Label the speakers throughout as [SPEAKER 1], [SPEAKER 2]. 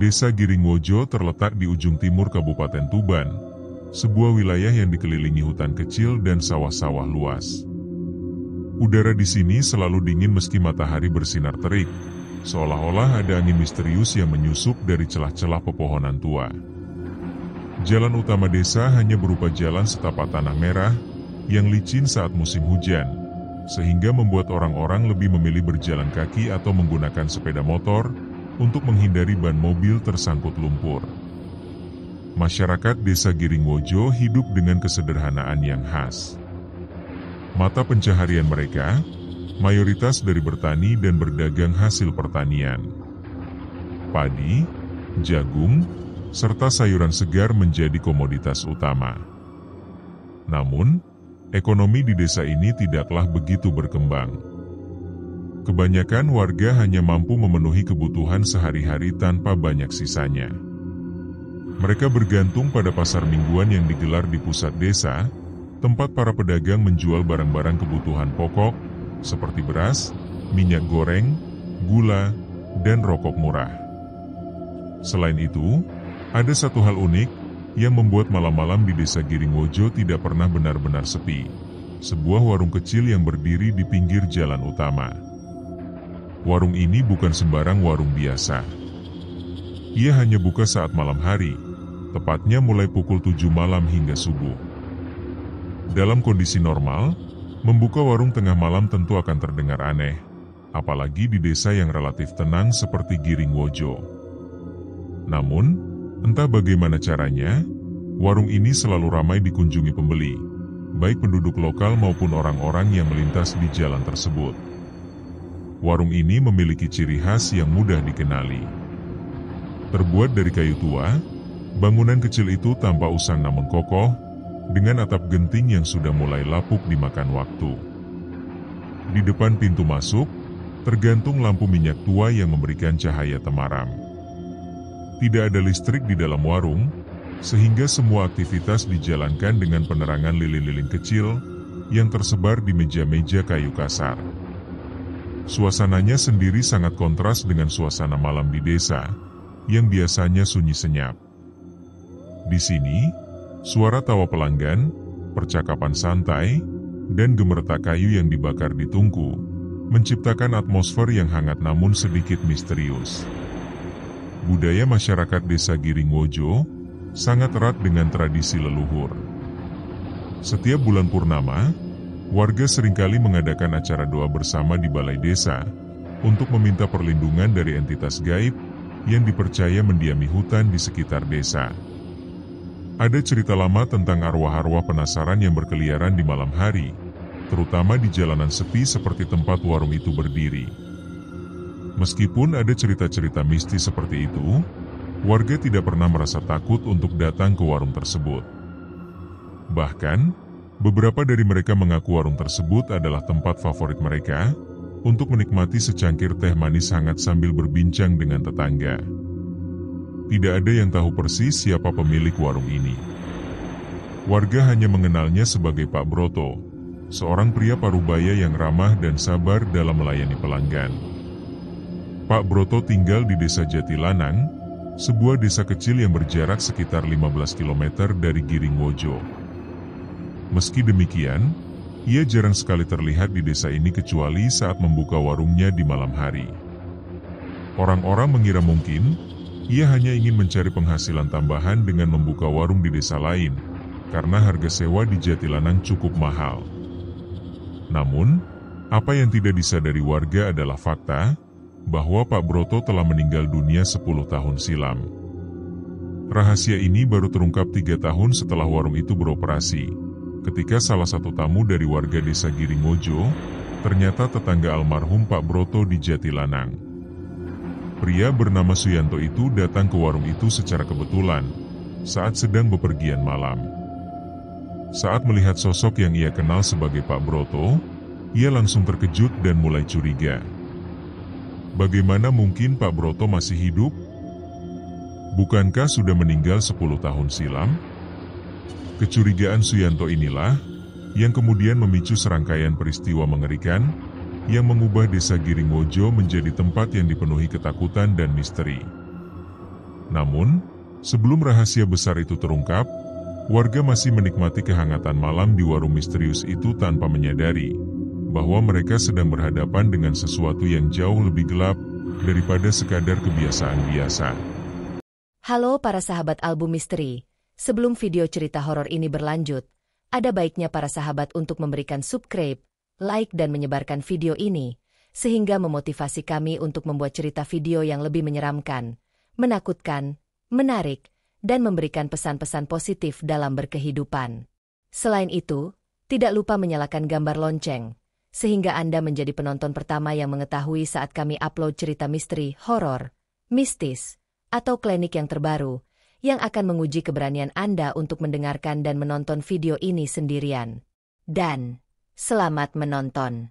[SPEAKER 1] Desa Giringwojo terletak di ujung timur Kabupaten Tuban, sebuah wilayah yang dikelilingi hutan kecil dan sawah-sawah luas. Udara di sini selalu dingin meski matahari bersinar terik, seolah-olah ada angin misterius yang menyusup dari celah-celah pepohonan tua. Jalan utama desa hanya berupa jalan setapak tanah merah yang licin saat musim hujan, sehingga membuat orang-orang lebih memilih berjalan kaki atau menggunakan sepeda motor untuk menghindari ban mobil tersangkut lumpur. Masyarakat desa Giringwojo hidup dengan kesederhanaan yang khas. Mata pencaharian mereka mayoritas dari bertani dan berdagang hasil pertanian. Padi, jagung, serta sayuran segar menjadi komoditas utama. Namun, ekonomi di desa ini tidaklah begitu berkembang. Kebanyakan warga hanya mampu memenuhi kebutuhan sehari-hari tanpa banyak sisanya. Mereka bergantung pada pasar mingguan yang digelar di pusat desa, tempat para pedagang menjual barang-barang kebutuhan pokok, seperti beras, minyak goreng, gula, dan rokok murah. Selain itu, ada satu hal unik yang membuat malam-malam di desa Giringwojo tidak pernah benar-benar sepi. Sebuah warung kecil yang berdiri di pinggir jalan utama. Warung ini bukan sembarang warung biasa. Ia hanya buka saat malam hari, tepatnya mulai pukul 7 malam hingga subuh. Dalam kondisi normal, membuka warung tengah malam tentu akan terdengar aneh, apalagi di desa yang relatif tenang seperti Giringwojo. Namun, entah bagaimana caranya, warung ini selalu ramai dikunjungi pembeli, baik penduduk lokal maupun orang-orang yang melintas di jalan tersebut. Warung ini memiliki ciri khas yang mudah dikenali. Terbuat dari kayu tua, bangunan kecil itu tampak usang namun kokoh, dengan atap genting yang sudah mulai lapuk dimakan waktu. Di depan pintu masuk, tergantung lampu minyak tua yang memberikan cahaya temaram. Tidak ada listrik di dalam warung, sehingga semua aktivitas dijalankan dengan penerangan lilin-lilin kecil yang tersebar di meja-meja kayu kasar. Suasananya sendiri sangat kontras dengan suasana malam di desa, yang biasanya sunyi senyap. Di sini, suara tawa pelanggan, percakapan santai, dan gemertak kayu yang dibakar di tungku, menciptakan atmosfer yang hangat namun sedikit misterius. Budaya masyarakat desa Giringwojo sangat erat dengan tradisi leluhur. Setiap bulan purnama, warga seringkali mengadakan acara doa bersama di balai desa untuk meminta perlindungan dari entitas gaib yang dipercaya mendiami hutan di sekitar desa. Ada cerita lama tentang arwah-arwah penasaran yang berkeliaran di malam hari, terutama di jalanan sepi seperti tempat warung itu berdiri. Meskipun ada cerita-cerita mistis seperti itu, warga tidak pernah merasa takut untuk datang ke warung tersebut. Bahkan, beberapa dari mereka mengaku warung tersebut adalah tempat favorit mereka untuk menikmati secangkir teh manis hangat sambil berbincang dengan tetangga. Tidak ada yang tahu persis siapa pemilik warung ini. Warga hanya mengenalnya sebagai Pak Broto, seorang pria parubaya yang ramah dan sabar dalam melayani pelanggan. Pak Broto tinggal di desa Jatilanang, sebuah desa kecil yang berjarak sekitar 15 km dari Giringwojo. Meski demikian, ia jarang sekali terlihat di desa ini kecuali saat membuka warungnya di malam hari. Orang-orang mengira mungkin, ia hanya ingin mencari penghasilan tambahan dengan membuka warung di desa lain, karena harga sewa di Jatilanang cukup mahal. Namun, apa yang tidak disadari warga adalah fakta, bahwa Pak Broto telah meninggal dunia 10 tahun silam. Rahasia ini baru terungkap 3 tahun setelah warung itu beroperasi, ketika salah satu tamu dari warga desa Giringwojo, ternyata tetangga almarhum Pak Broto di Jatilanang. Pria bernama Suyanto itu datang ke warung itu secara kebetulan, saat sedang bepergian malam. Saat melihat sosok yang ia kenal sebagai Pak Broto, ia langsung terkejut dan mulai curiga. Bagaimana mungkin Pak Broto masih hidup? Bukankah sudah meninggal 10 tahun silam? Kecurigaan Suyanto inilah yang kemudian memicu serangkaian peristiwa mengerikan yang mengubah desa Giringwojo menjadi tempat yang dipenuhi ketakutan dan misteri. Namun, sebelum rahasia besar itu terungkap, warga masih menikmati kehangatan malam di warung misterius itu tanpa menyadari bahwa mereka sedang berhadapan dengan sesuatu yang jauh lebih gelap daripada sekadar kebiasaan biasa.
[SPEAKER 2] Halo para sahabat album misteri, sebelum video cerita horor ini berlanjut, ada baiknya para sahabat untuk memberikan subscribe, like dan menyebarkan video ini, sehingga memotivasi kami untuk membuat cerita video yang lebih menyeramkan, menakutkan, menarik, dan memberikan pesan-pesan positif dalam berkehidupan. Selain itu, tidak lupa menyalakan gambar lonceng, sehingga Anda menjadi penonton pertama yang mengetahui saat kami upload cerita misteri, horor, mistis, atau klinik yang terbaru, yang akan menguji keberanian Anda untuk mendengarkan dan menonton video ini sendirian. Dan, selamat menonton.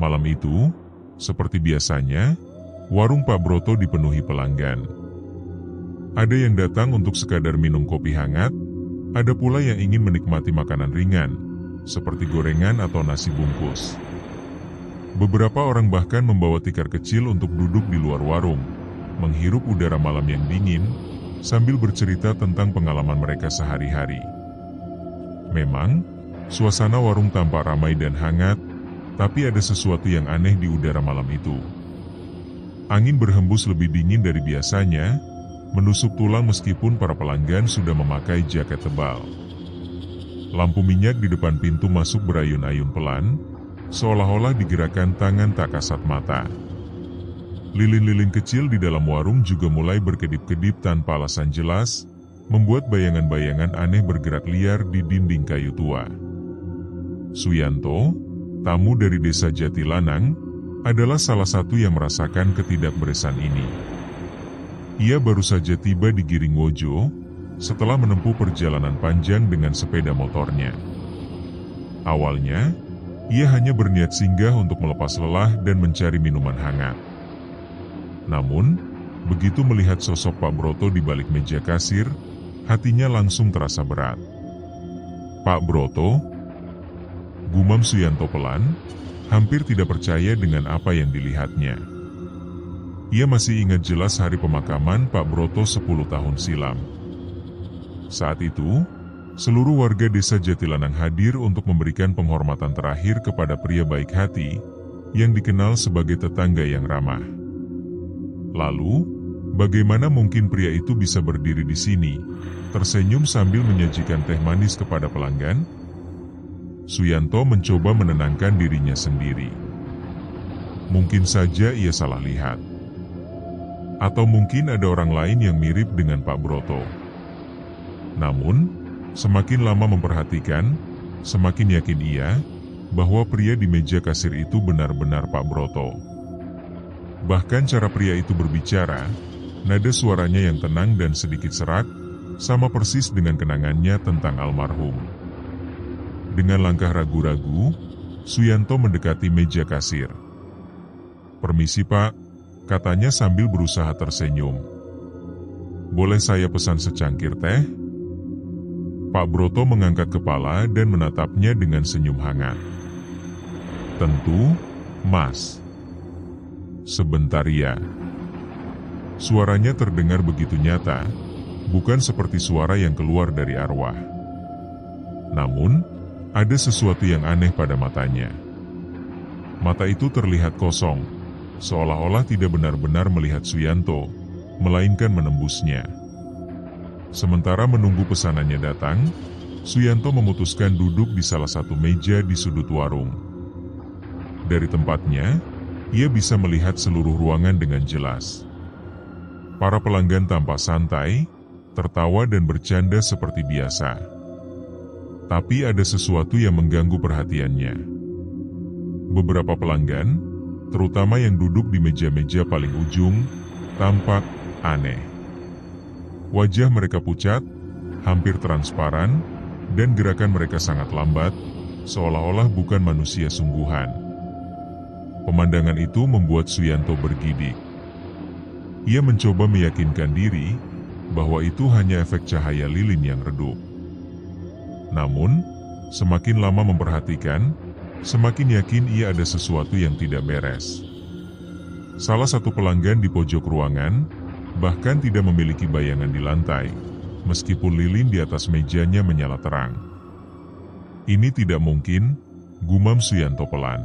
[SPEAKER 1] Malam itu, seperti biasanya, warung Pak Broto dipenuhi pelanggan. Ada yang datang untuk sekadar minum kopi hangat, ada pula yang ingin menikmati makanan ringan, seperti gorengan atau nasi bungkus. Beberapa orang bahkan membawa tikar kecil untuk duduk di luar warung, menghirup udara malam yang dingin, sambil bercerita tentang pengalaman mereka sehari-hari. Memang, suasana warung tampak ramai dan hangat, tapi ada sesuatu yang aneh di udara malam itu. Angin berhembus lebih dingin dari biasanya, menusuk tulang meskipun para pelanggan sudah memakai jaket tebal. Lampu minyak di depan pintu masuk berayun-ayun pelan, seolah-olah digerakkan tangan tak kasat mata. Lilin-lilin kecil di dalam warung juga mulai berkedip-kedip tanpa alasan jelas, membuat bayangan-bayangan aneh bergerak liar di dinding kayu tua. Suyanto, tamu dari desa Jatilanang, adalah salah satu yang merasakan ketidakberesan ini. Ia baru saja tiba di Giringwojo, setelah menempuh perjalanan panjang dengan sepeda motornya. Awalnya, ia hanya berniat singgah untuk melepas lelah dan mencari minuman hangat. Namun, begitu melihat sosok Pak Broto di balik meja kasir, hatinya langsung terasa berat. "Pak Broto?" gumam Suyanto pelan, hampir tidak percaya dengan apa yang dilihatnya. Ia masih ingat jelas hari pemakaman Pak Broto 10 tahun silam. Saat itu, seluruh warga desa Jatilanang hadir untuk memberikan penghormatan terakhir kepada pria baik hati yang dikenal sebagai tetangga yang ramah. Lalu, bagaimana mungkin pria itu bisa berdiri di sini, tersenyum sambil menyajikan teh manis kepada pelanggan? Suyanto mencoba menenangkan dirinya sendiri. Mungkin saja ia salah lihat. Atau mungkin ada orang lain yang mirip dengan Pak Broto. Namun, semakin lama memperhatikan, semakin yakin ia bahwa pria di meja kasir itu benar-benar Pak Broto. Bahkan cara pria itu berbicara, nada suaranya yang tenang dan sedikit serak, sama persis dengan kenangannya tentang almarhum. Dengan langkah ragu-ragu, Suyanto mendekati meja kasir. "Permisi Pak," katanya sambil berusaha tersenyum. "Boleh saya pesan secangkir teh?" Pak Broto mengangkat kepala dan menatapnya dengan senyum hangat. "Tentu, Mas." "Sebentar ya." Suaranya terdengar begitu nyata, bukan seperti suara yang keluar dari arwah. Namun, ada sesuatu yang aneh pada matanya. Mata itu terlihat kosong, seolah-olah tidak benar-benar melihat Suyanto, melainkan menembusnya. Sementara menunggu pesanannya datang, Suyanto memutuskan duduk di salah satu meja di sudut warung. Dari tempatnya, ia bisa melihat seluruh ruangan dengan jelas. Para pelanggan tampak santai, tertawa dan bercanda seperti biasa. Tapi ada sesuatu yang mengganggu perhatiannya. Beberapa pelanggan, terutama yang duduk di meja-meja paling ujung, tampak aneh. Wajah mereka pucat, hampir transparan, dan gerakan mereka sangat lambat, seolah-olah bukan manusia sungguhan. Pemandangan itu membuat Suyanto bergidik. Ia mencoba meyakinkan diri bahwa itu hanya efek cahaya lilin yang redup. Namun, semakin lama memperhatikan, Semakin yakin ia ada sesuatu yang tidak beres. Salah satu pelanggan di pojok ruangan bahkan tidak memiliki bayangan di lantai, meskipun lilin di atas mejanya menyala terang. Ini tidak mungkin, gumam Suyanto pelan.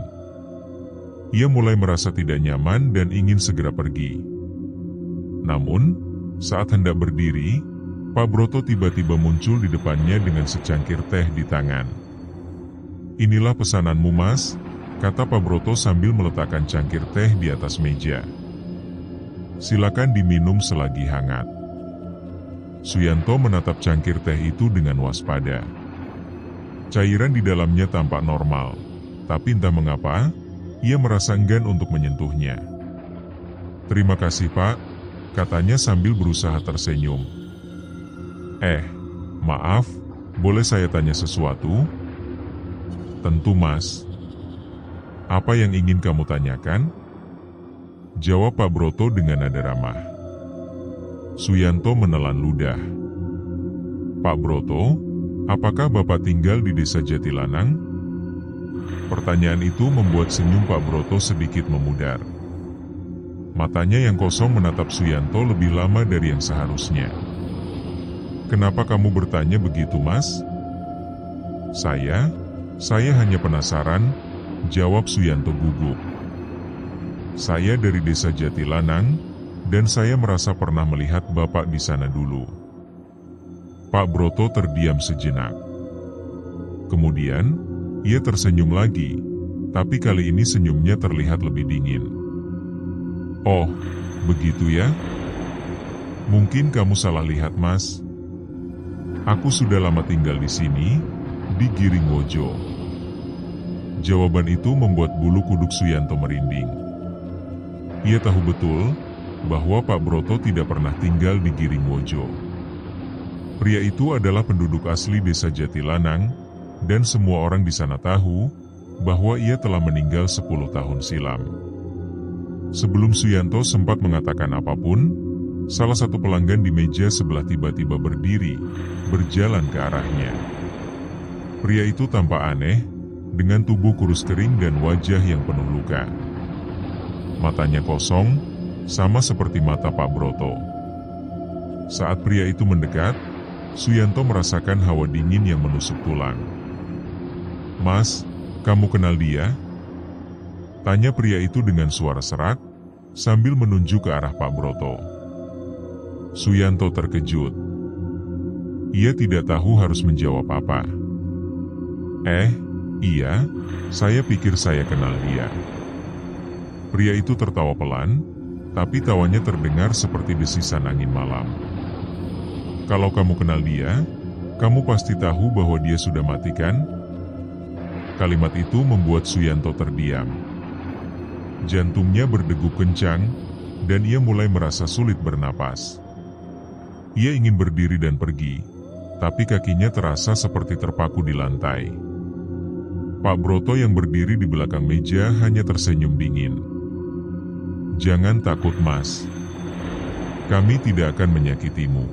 [SPEAKER 1] Ia mulai merasa tidak nyaman dan ingin segera pergi. Namun, saat hendak berdiri, Pak Broto tiba-tiba muncul di depannya dengan secangkir teh di tangan. "Inilah pesananmu, Mas," kata Pak Broto sambil meletakkan cangkir teh di atas meja. "Silakan diminum selagi hangat." Suyanto menatap cangkir teh itu dengan waspada. Cairan di dalamnya tampak normal, tapi entah mengapa, ia merasa enggan untuk menyentuhnya. "Terima kasih, Pak," katanya sambil berusaha tersenyum. Maaf, boleh saya tanya sesuatu?" "Tentu, Mas." "Apa yang ingin kamu tanyakan?" jawab Pak Broto dengan nada ramah. Suyanto menelan ludah. "Pak Broto, apakah Bapak tinggal di desa Jatilanang?" Pertanyaan itu membuat senyum Pak Broto sedikit memudar. Matanya yang kosong menatap Suyanto lebih lama dari yang seharusnya. "Kenapa kamu bertanya begitu, Mas?" Saya hanya penasaran," jawab Suyanto gugup. "Saya dari desa Jatilanang, dan saya merasa pernah melihat Bapak di sana dulu." Pak Broto terdiam sejenak. Kemudian, ia tersenyum lagi, tapi kali ini senyumnya terlihat lebih dingin. "Oh, begitu ya? Mungkin kamu salah lihat, Mas. Aku sudah lama tinggal di sini, di Giringwojo." Jawaban itu membuat bulu kuduk Suyanto merinding. Ia tahu betul bahwa Pak Broto tidak pernah tinggal di Giringwojo. Pria itu adalah penduduk asli desa Jatilanang, dan semua orang di sana tahu bahwa ia telah meninggal 10 tahun silam. Sebelum Suyanto sempat mengatakan apapun, salah satu pelanggan di meja sebelah tiba-tiba berdiri, berjalan ke arahnya. Pria itu tampak aneh, dengan tubuh kurus kering dan wajah yang penuh luka. Matanya kosong, sama seperti mata Pak Broto. Saat pria itu mendekat, Suyanto merasakan hawa dingin yang menusuk tulang. "Mas, kamu kenal dia?" tanya pria itu dengan suara serak, sambil menunjuk ke arah Pak Broto. Suyanto terkejut. Ia tidak tahu harus menjawab apa. Iya, saya pikir saya kenal dia." Pria itu tertawa pelan, tapi tawanya terdengar seperti desisan angin malam. "Kalau kamu kenal dia, kamu pasti tahu bahwa dia sudah mati, kan?" Kalimat itu membuat Suyanto terdiam. Jantungnya berdegup kencang, dan ia mulai merasa sulit bernapas. Ia ingin berdiri dan pergi, tapi kakinya terasa seperti terpaku di lantai. Pak Broto yang berdiri di belakang meja hanya tersenyum dingin. "Jangan takut, Mas. Kami tidak akan menyakitimu.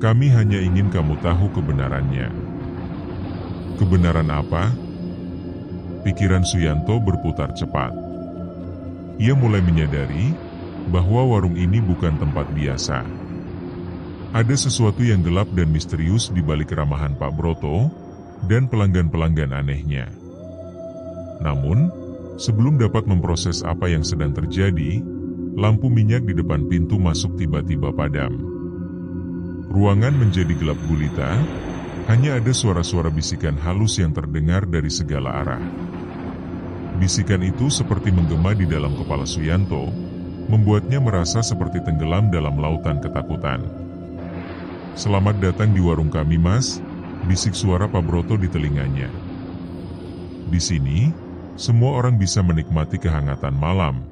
[SPEAKER 1] Kami hanya ingin kamu tahu kebenarannya." "Kebenaran apa?" Pikiran Suyanto berputar cepat. Ia mulai menyadari bahwa warung ini bukan tempat biasa. Ada sesuatu yang gelap dan misterius di balik keramahan Pak Broto dan pelanggan-pelanggan anehnya. Namun, sebelum dapat memproses apa yang sedang terjadi, lampu minyak di depan pintu masuk tiba-tiba padam. Ruangan menjadi gelap gulita, hanya ada suara-suara bisikan halus yang terdengar dari segala arah. Bisikan itu seperti menggema di dalam kepala Suyanto, membuatnya merasa seperti tenggelam dalam lautan ketakutan. "Selamat datang di warung kami, Mas," bisik suara Pak Broto di telinganya. "Di sini, semua orang bisa menikmati kehangatan malam,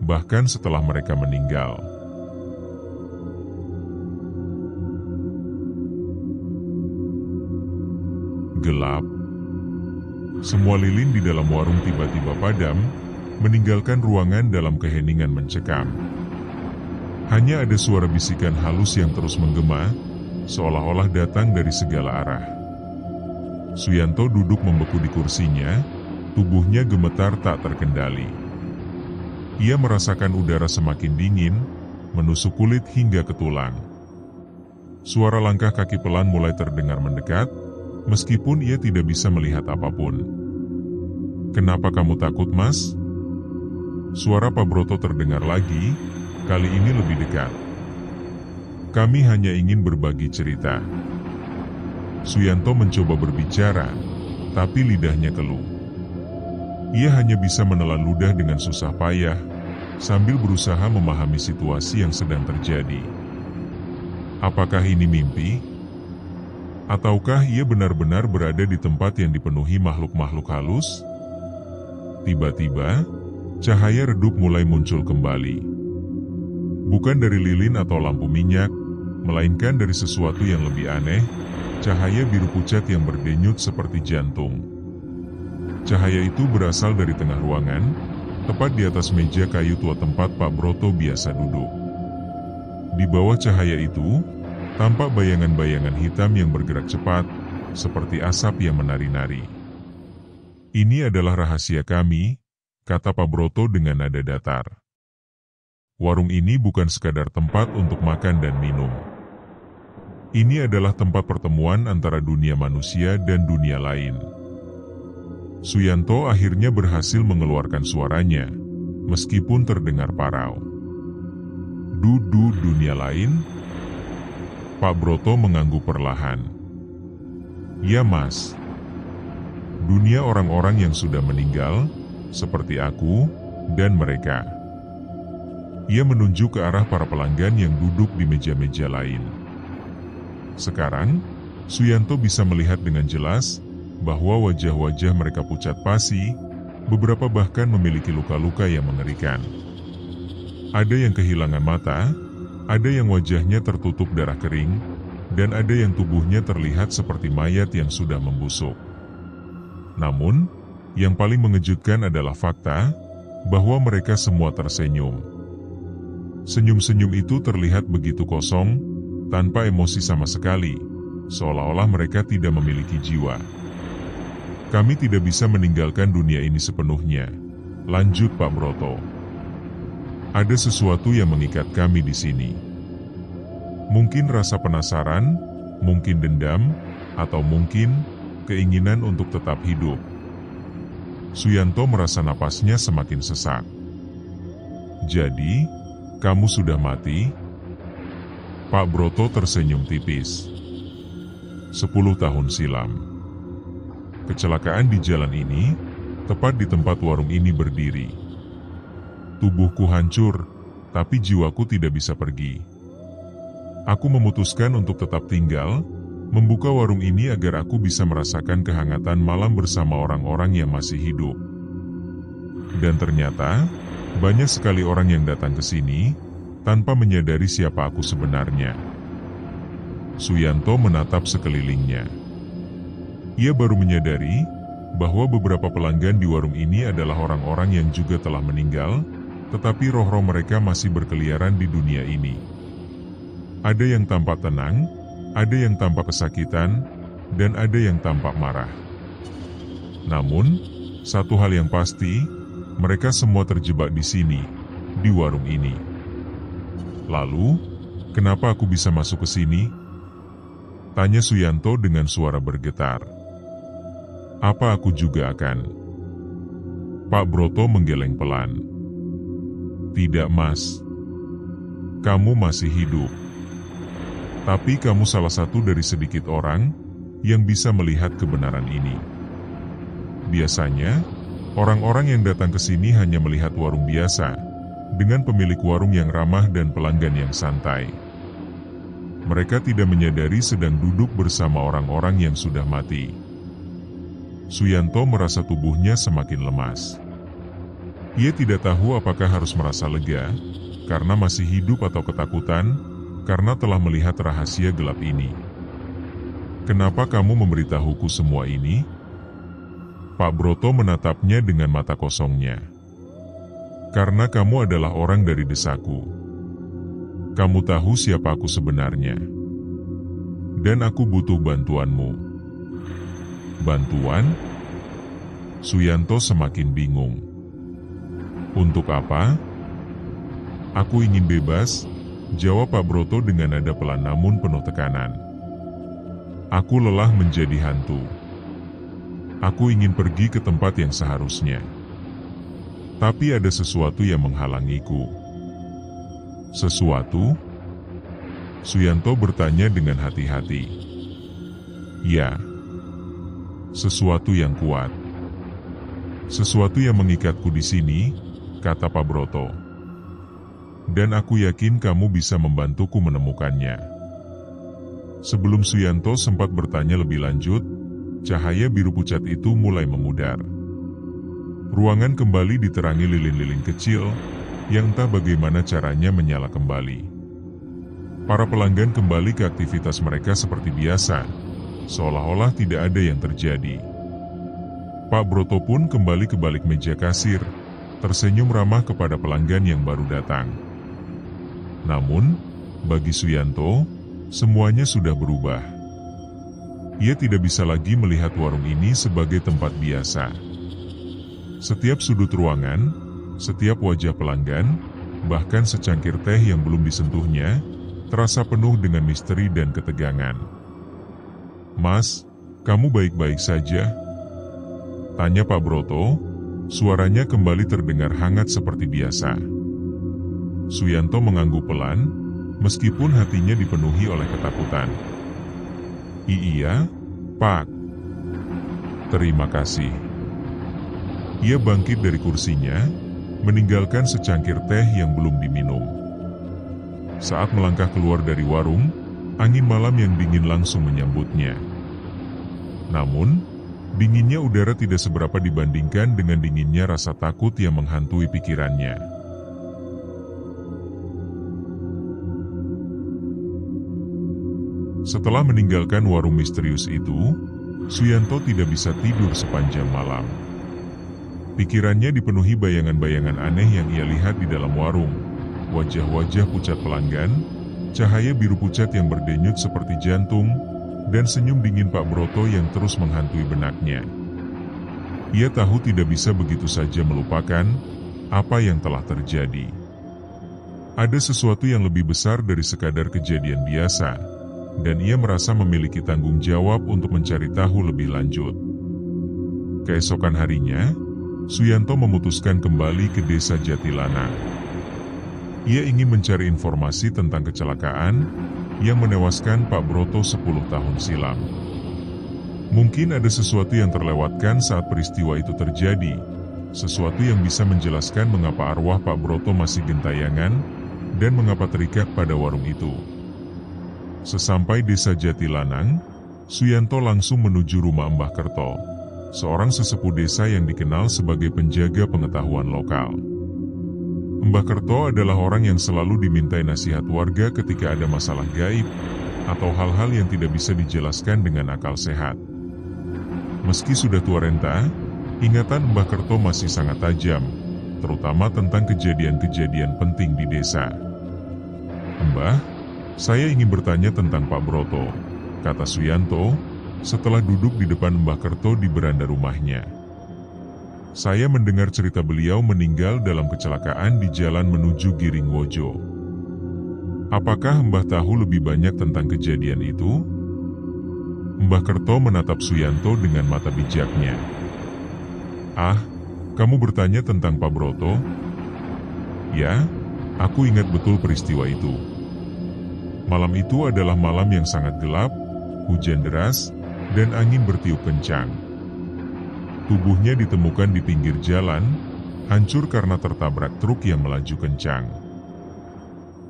[SPEAKER 1] bahkan setelah mereka meninggal." Gelap. Semua lilin di dalam warung tiba-tiba padam, meninggalkan ruangan dalam keheningan mencekam. Hanya ada suara bisikan halus yang terus menggema, seolah-olah datang dari segala arah. Suyanto duduk membeku di kursinya, Tubuhnya gemetar tak terkendali. Ia merasakan udara semakin dingin, menusuk kulit hingga ke tulang. Suara langkah kaki pelan mulai terdengar mendekat, meskipun ia tidak bisa melihat apapun. "Kenapa kamu takut, Mas?" Suara Pak Broto terdengar lagi, kali ini lebih dekat. "Kami hanya ingin berbagi cerita." Suyanto mencoba berbicara, tapi lidahnya keluh. Ia hanya bisa menelan ludah dengan susah payah, sambil berusaha memahami situasi yang sedang terjadi. Apakah ini mimpi? Ataukah ia benar-benar berada di tempat yang dipenuhi makhluk-makhluk halus? Tiba-tiba, cahaya redup mulai muncul kembali. Bukan dari lilin atau lampu minyak, melainkan dari sesuatu yang lebih aneh, cahaya biru pucat yang berdenyut seperti jantung. Cahaya itu berasal dari tengah ruangan, tepat di atas meja kayu tua tempat Pak Broto biasa duduk. Di bawah cahaya itu, tampak bayangan-bayangan hitam yang bergerak cepat, seperti asap yang menari-nari. "Ini adalah rahasia kami," kata Pak Broto dengan nada datar. "Warung ini bukan sekadar tempat untuk makan dan minum. Ini adalah tempat pertemuan antara dunia manusia dan dunia lain." Suyanto akhirnya berhasil mengeluarkan suaranya, meskipun terdengar parau. Dunia lain?" Pak Broto mengangguk perlahan. "Ya, Mas. Dunia orang-orang yang sudah meninggal, seperti aku dan mereka." Ia menunjuk ke arah para pelanggan yang duduk di meja-meja lain. Sekarang, Suyanto bisa melihat dengan jelas bahwa wajah-wajah mereka pucat pasi, beberapa bahkan memiliki luka-luka yang mengerikan. Ada yang kehilangan mata, ada yang wajahnya tertutup darah kering, dan ada yang tubuhnya terlihat seperti mayat yang sudah membusuk. Namun, yang paling mengejutkan adalah fakta bahwa mereka semua tersenyum. Senyum-senyum itu terlihat begitu kosong, tanpa emosi sama sekali, seolah-olah mereka tidak memiliki jiwa. "Kami tidak bisa meninggalkan dunia ini sepenuhnya," lanjut Pak Broto. "Ada sesuatu yang mengikat kami di sini. Mungkin rasa penasaran, mungkin dendam, atau mungkin keinginan untuk tetap hidup." Suyanto merasa napasnya semakin sesak. "Jadi, kamu sudah mati?" Pak Broto tersenyum tipis. 10 tahun silam. Kecelakaan di jalan ini, tepat di tempat warung ini berdiri. Tubuhku hancur, tapi jiwaku tidak bisa pergi. Aku memutuskan untuk tetap tinggal, membuka warung ini agar aku bisa merasakan kehangatan malam bersama orang-orang yang masih hidup. Dan ternyata, banyak sekali orang yang datang ke sini, tanpa menyadari siapa aku sebenarnya. Suyanto menatap sekelilingnya. Ia baru menyadari bahwa beberapa pelanggan di warung ini adalah orang-orang yang juga telah meninggal, tetapi roh-roh mereka masih berkeliaran di dunia ini. Ada yang tampak tenang, ada yang tampak kesakitan, dan ada yang tampak marah. Namun, satu hal yang pasti, mereka semua terjebak di sini, di warung ini. "Lalu, kenapa aku bisa masuk ke sini?" tanya Suyanto dengan suara bergetar. "Apa aku juga akan?" Pak Broto menggeleng pelan. "Tidak, Mas. Kamu masih hidup. Tapi kamu salah satu dari sedikit orang yang bisa melihat kebenaran ini. Biasanya, orang-orang yang datang ke sini hanya melihat warung biasa, dengan pemilik warung yang ramah dan pelanggan yang santai. Mereka tidak menyadari sedang duduk bersama orang-orang yang sudah mati." Suyanto merasa tubuhnya semakin lemas. Ia tidak tahu apakah harus merasa lega, karena masih hidup atau ketakutan, karena telah melihat rahasia gelap ini. "Kenapa kamu memberitahuku semua ini?" Pak Broto menatapnya dengan mata kosongnya. "Karena kamu adalah orang dari desaku. Kamu tahu siapa aku sebenarnya. Dan aku butuh bantuanmu." "Bantuan?" Suyanto semakin bingung. Untuk apa? Aku ingin bebas, jawab Pak Broto dengan nada pelan namun penuh tekanan. Aku lelah menjadi hantu. Aku ingin pergi ke tempat yang seharusnya. Tapi ada sesuatu yang menghalangiku. Sesuatu? Suyanto bertanya dengan hati-hati. Ya, sesuatu yang kuat. Sesuatu yang mengikatku di sini, kata Pak Broto. Dan aku yakin kamu bisa membantuku menemukannya. Sebelum Suyanto sempat bertanya lebih lanjut, cahaya biru pucat itu mulai memudar. Ruangan kembali diterangi lilin-lilin kecil, yang entah bagaimana caranya menyala kembali. Para pelanggan kembali ke aktivitas mereka seperti biasa, seolah-olah tidak ada yang terjadi. Pak Broto pun kembali ke balik meja kasir, tersenyum ramah kepada pelanggan yang baru datang. Namun, bagi Suyanto, semuanya sudah berubah. Ia tidak bisa lagi melihat warung ini sebagai tempat biasa. Setiap sudut ruangan, setiap wajah pelanggan, bahkan secangkir teh yang belum disentuhnya, terasa penuh dengan misteri dan ketegangan. "Mas, kamu baik-baik saja?" tanya Pak Broto, suaranya kembali terdengar hangat seperti biasa. Suyanto mengangguk pelan, meskipun hatinya dipenuhi oleh ketakutan. "Iya, Pak. Terima kasih." Ia bangkit dari kursinya, meninggalkan secangkir teh yang belum diminum. Saat melangkah keluar dari warung, angin malam yang dingin langsung menyambutnya. Namun, dinginnya udara tidak seberapa dibandingkan dengan dinginnya rasa takut yang menghantui pikirannya. Setelah meninggalkan warung misterius itu, Suyanto tidak bisa tidur sepanjang malam. Pikirannya dipenuhi bayangan-bayangan aneh yang ia lihat di dalam warung. Wajah-wajah pucat pelanggan, cahaya biru pucat yang berdenyut seperti jantung, dan senyum dingin Pak Broto yang terus menghantui benaknya. Ia tahu tidak bisa begitu saja melupakan apa yang telah terjadi. Ada sesuatu yang lebih besar dari sekadar kejadian biasa, dan ia merasa memiliki tanggung jawab untuk mencari tahu lebih lanjut. Keesokan harinya, Suyanto memutuskan kembali ke desa Jatilanang. Ia ingin mencari informasi tentang kecelakaan yang menewaskan Pak Broto 10 tahun silam. Mungkin ada sesuatu yang terlewatkan saat peristiwa itu terjadi, sesuatu yang bisa menjelaskan mengapa arwah Pak Broto masih gentayangan, dan mengapa terikat pada warung itu. Sesampai desa Jatilanang, Suyanto langsung menuju rumah Mbah Kerto, seorang sesepuh desa yang dikenal sebagai penjaga pengetahuan lokal. Mbah Kerto adalah orang yang selalu dimintai nasihat warga ketika ada masalah gaib, atau hal-hal yang tidak bisa dijelaskan dengan akal sehat. Meski sudah tua renta, ingatan Mbah Kerto masih sangat tajam, terutama tentang kejadian-kejadian penting di desa. "Mbah, saya ingin bertanya tentang Pak Broto," kata Suyanto, setelah duduk di depan Mbah Kerto di beranda rumahnya. "Saya mendengar cerita beliau meninggal dalam kecelakaan di jalan menuju Giringwojo. Apakah Mbah tahu lebih banyak tentang kejadian itu?" Mbah Kerto menatap Suyanto dengan mata bijaknya. "Ah, kamu bertanya tentang Pak Broto?" "Ya, aku ingat betul peristiwa itu. Malam itu adalah malam yang sangat gelap, hujan deras, dan angin bertiup kencang. Tubuhnya ditemukan di pinggir jalan, hancur karena tertabrak truk yang melaju kencang."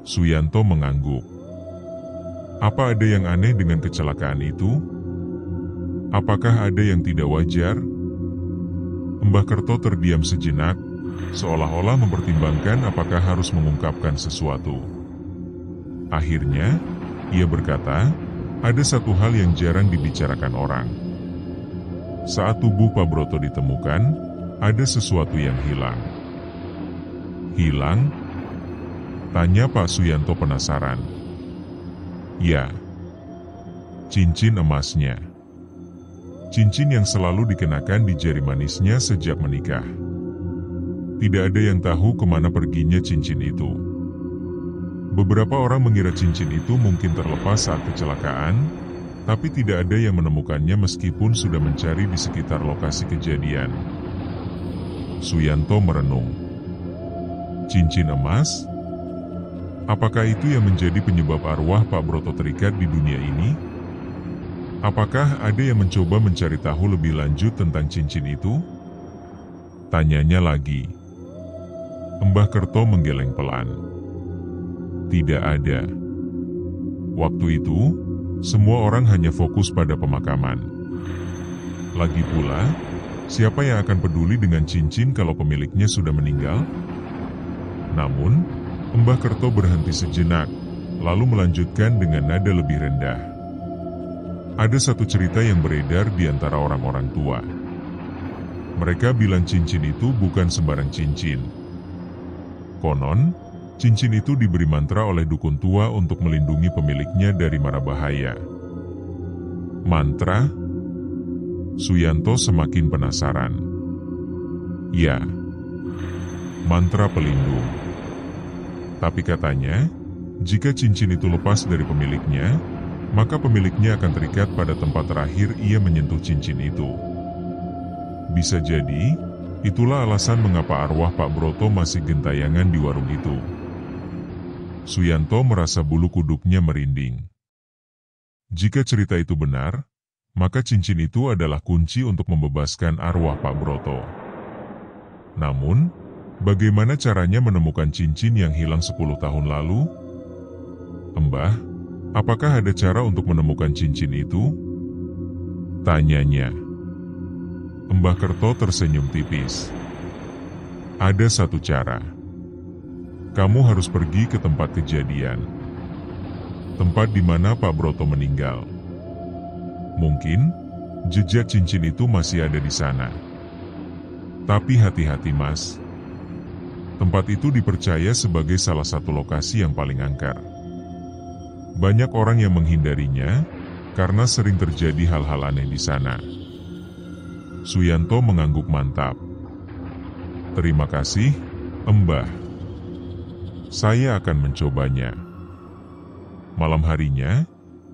[SPEAKER 1] Suyanto mengangguk. "Apa ada yang aneh dengan kecelakaan itu? Apakah ada yang tidak wajar?" Mbah Kerto terdiam sejenak, seolah-olah mempertimbangkan apakah harus mengungkapkan sesuatu. Akhirnya, ia berkata, "Ada satu hal yang jarang dibicarakan orang. Saat tubuh Pak Broto ditemukan, ada sesuatu yang hilang." "Hilang?" tanya Pak Suyanto penasaran. "Ya, cincin emasnya." cincin yang selalu dikenakan di jari manisnya sejak menikah. Tidak ada yang tahu kemana perginya cincin itu. Beberapa orang mengira cincin itu mungkin terlepas saat kecelakaan, tapi tidak ada yang menemukannya meskipun sudah mencari di sekitar lokasi kejadian. Suyanto merenung. Cincin emas? Apakah itu yang menjadi penyebab arwah Pak Broto terikat di dunia ini? Apakah ada yang mencoba mencari tahu lebih lanjut tentang cincin itu? Tanyanya lagi. Mbah Kerto menggeleng pelan. Tidak ada. Waktu itu, semua orang hanya fokus pada pemakaman. Lagi pula, siapa yang akan peduli dengan cincin kalau pemiliknya sudah meninggal? Namun, Mbah Kerto berhenti sejenak, lalu melanjutkan dengan nada lebih rendah. Ada satu cerita yang beredar di antara orang-orang tua. Mereka bilang cincin itu bukan sembarang cincin. Konon, cincin itu diberi mantra oleh dukun tua untuk melindungi pemiliknya dari mara bahaya. Mantra? Suyanto semakin penasaran. Ya, mantra pelindung. Tapi katanya, jika cincin itu lepas dari pemiliknya, maka pemiliknya akan terikat pada tempat terakhir ia menyentuh cincin itu. Bisa jadi, itulah alasan mengapa arwah Pak Broto masih gentayangan di warung itu. Suyanto merasa bulu kuduknya merinding. Jika cerita itu benar, maka cincin itu adalah kunci untuk membebaskan arwah Pak Broto. Namun, bagaimana caranya menemukan cincin yang hilang 10 tahun lalu? Mbah, apakah ada cara untuk menemukan cincin itu? Tanyanya. Mbah Kerto tersenyum tipis. Ada satu cara. Kamu harus pergi ke tempat kejadian. Tempat di mana Pak Broto meninggal. Mungkin, jejak cincin itu masih ada di sana. Tapi hati-hati mas. Tempat itu dipercaya sebagai salah satu lokasi yang paling angker. Banyak orang yang menghindarinya, karena sering terjadi hal-hal aneh di sana. Suyanto mengangguk mantap. Terima kasih, Mbah. Saya akan mencobanya. Malam harinya,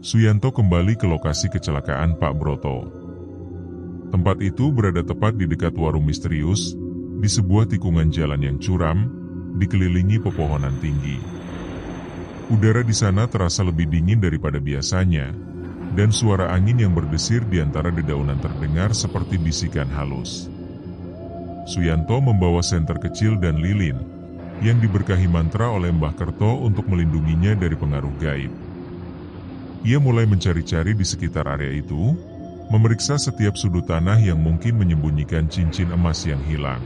[SPEAKER 1] Suyanto kembali ke lokasi kecelakaan Pak Broto. Tempat itu berada tepat di dekat warung misterius, di sebuah tikungan jalan yang curam, dikelilingi pepohonan tinggi. Udara di sana terasa lebih dingin daripada biasanya, dan suara angin yang berdesir di antara dedaunan terdengar seperti bisikan halus. Suyanto membawa senter kecil dan lilin, yang diberkahi mantra oleh Mbah Kerto untuk melindunginya dari pengaruh gaib. Ia mulai mencari-cari di sekitar area itu, memeriksa setiap sudut tanah yang mungkin menyembunyikan cincin emas yang hilang.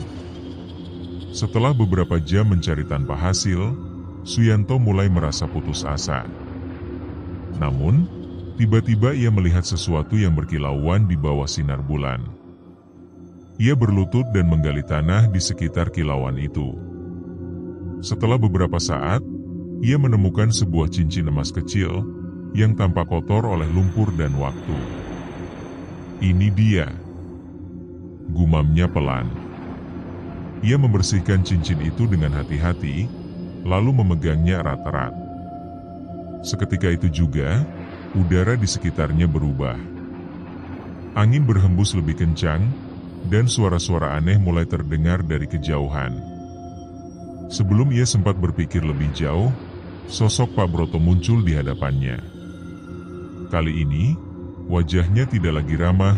[SPEAKER 1] Setelah beberapa jam mencari tanpa hasil, Suyanto mulai merasa putus asa. Namun, tiba-tiba ia melihat sesuatu yang berkilauan di bawah sinar bulan. Ia berlutut dan menggali tanah di sekitar kilauan itu. Setelah beberapa saat, ia menemukan sebuah cincin emas kecil yang tampak kotor oleh lumpur dan waktu. Ini dia. Gumamnya pelan. Ia membersihkan cincin itu dengan hati-hati, lalu memegangnya erat-erat. Seketika itu juga, udara di sekitarnya berubah. Angin berhembus lebih kencang, dan suara-suara aneh mulai terdengar dari kejauhan. Sebelum ia sempat berpikir lebih jauh, sosok Pak Broto muncul di hadapannya. Kali ini, wajahnya tidak lagi ramah,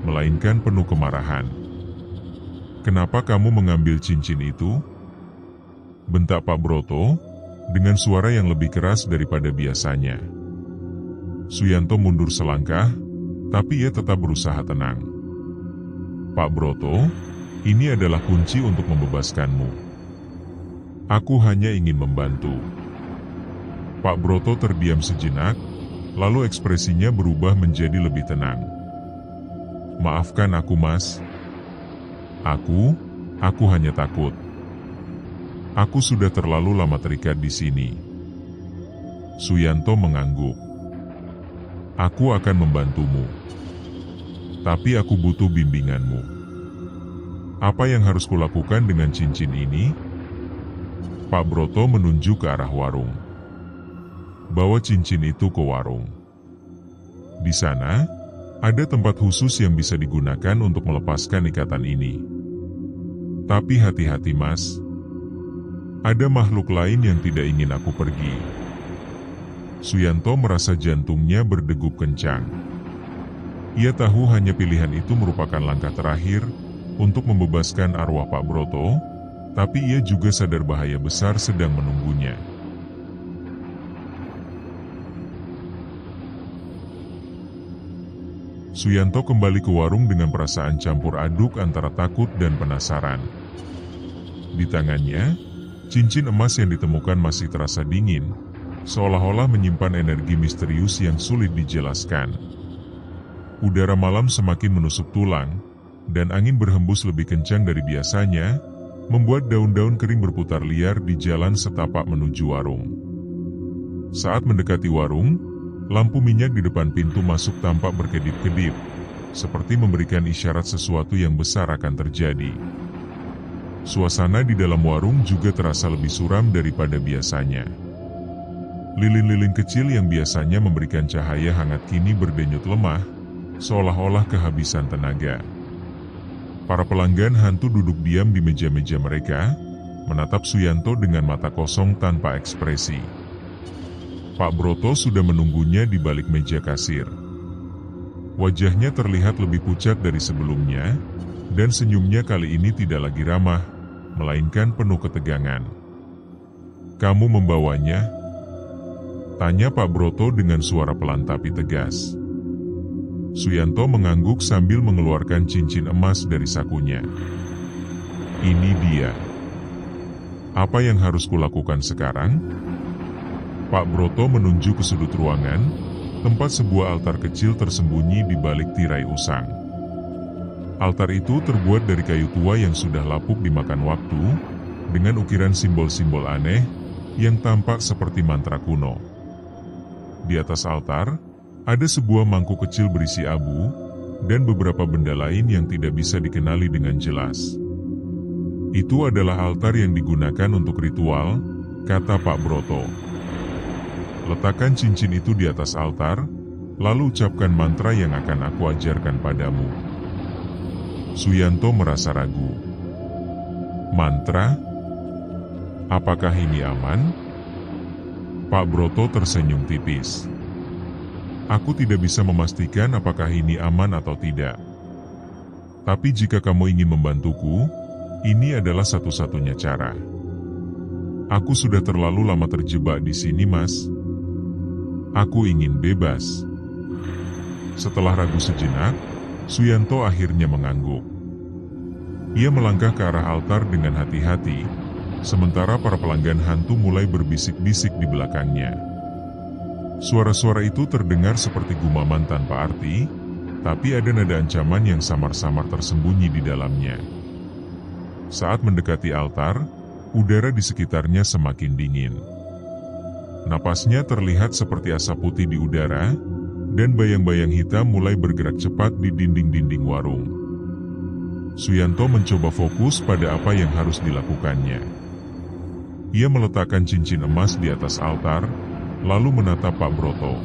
[SPEAKER 1] melainkan penuh kemarahan. Kenapa kamu mengambil cincin itu? Bentak Pak Broto, dengan suara yang lebih keras daripada biasanya. Suyanto mundur selangkah, tapi ia tetap berusaha tenang. Pak Broto, ini adalah kunci untuk membebaskanmu. Aku hanya ingin membantu. Pak Broto terdiam sejenak, lalu ekspresinya berubah menjadi lebih tenang. Maafkan aku, Mas. Aku hanya takut. Aku sudah terlalu lama terikat di sini. Suyanto mengangguk. Aku akan membantumu. Tapi aku butuh bimbinganmu. Apa yang harus kulakukan dengan cincin ini? Pak Broto menunjuk ke arah warung. Bawa cincin itu ke warung. Di sana, ada tempat khusus yang bisa digunakan untuk melepaskan ikatan ini. Tapi hati-hati mas, ada makhluk lain yang tidak ingin aku pergi. Suyanto merasa jantungnya berdegup kencang. Ia tahu hanya pilihan itu merupakan langkah terakhir untuk membebaskan arwah Pak Broto, tapi ia juga sadar bahaya besar sedang menunggunya. Suyanto kembali ke warung dengan perasaan campur aduk antara takut dan penasaran. Di tangannya, cincin emas yang ditemukan masih terasa dingin, seolah-olah menyimpan energi misterius yang sulit dijelaskan. Udara malam semakin menusuk tulang, dan angin berhembus lebih kencang dari biasanya, membuat daun-daun kering berputar liar di jalan setapak menuju warung. Saat mendekati warung, lampu minyak di depan pintu masuk tampak berkedip-kedip, seperti memberikan isyarat sesuatu yang besar akan terjadi. Suasana di dalam warung juga terasa lebih suram daripada biasanya. Lilin-lilin kecil yang biasanya memberikan cahaya hangat kini berdenyut lemah, seolah-olah kehabisan tenaga. Para pelanggan hantu duduk diam di meja-meja mereka, menatap Suyanto dengan mata kosong tanpa ekspresi. Pak Broto sudah menunggunya di balik meja kasir. Wajahnya terlihat lebih pucat dari sebelumnya, dan senyumnya kali ini tidak lagi ramah, melainkan penuh ketegangan. "Kamu membawanya?" tanya Pak Broto dengan suara pelan tapi tegas. Suyanto mengangguk sambil mengeluarkan cincin emas dari sakunya. "Ini dia. Apa yang harus kulakukan sekarang?" Pak Broto menunjuk ke sudut ruangan, tempat sebuah altar kecil tersembunyi di balik tirai usang. Altar itu terbuat dari kayu tua yang sudah lapuk dimakan waktu, dengan ukiran simbol-simbol aneh, yang tampak seperti mantra kuno. Di atas altar, ada sebuah mangkuk kecil berisi abu, dan beberapa benda lain yang tidak bisa dikenali dengan jelas. "Itu adalah altar yang digunakan untuk ritual," kata Pak Broto. "Letakkan cincin itu di atas altar, lalu ucapkan mantra yang akan aku ajarkan padamu." Suyanto merasa ragu. "Mantra? Apakah ini aman?" Pak Broto tersenyum tipis. "Aku tidak bisa memastikan apakah ini aman atau tidak. Tapi jika kamu ingin membantuku, ini adalah satu-satunya cara. Aku sudah terlalu lama terjebak di sini, Mas. Aku ingin bebas." Setelah ragu sejenak, Suyanto akhirnya mengangguk. Ia melangkah ke arah altar dengan hati-hati, sementara para pelanggan hantu mulai berbisik-bisik di belakangnya. Suara-suara itu terdengar seperti gumaman tanpa arti, tapi ada nada ancaman yang samar-samar tersembunyi di dalamnya. Saat mendekati altar, udara di sekitarnya semakin dingin. Napasnya terlihat seperti asap putih di udara, dan bayang-bayang hitam mulai bergerak cepat di dinding-dinding warung. Suyanto mencoba fokus pada apa yang harus dilakukannya. Ia meletakkan cincin emas di atas altar, lalu menatap Pak Broto.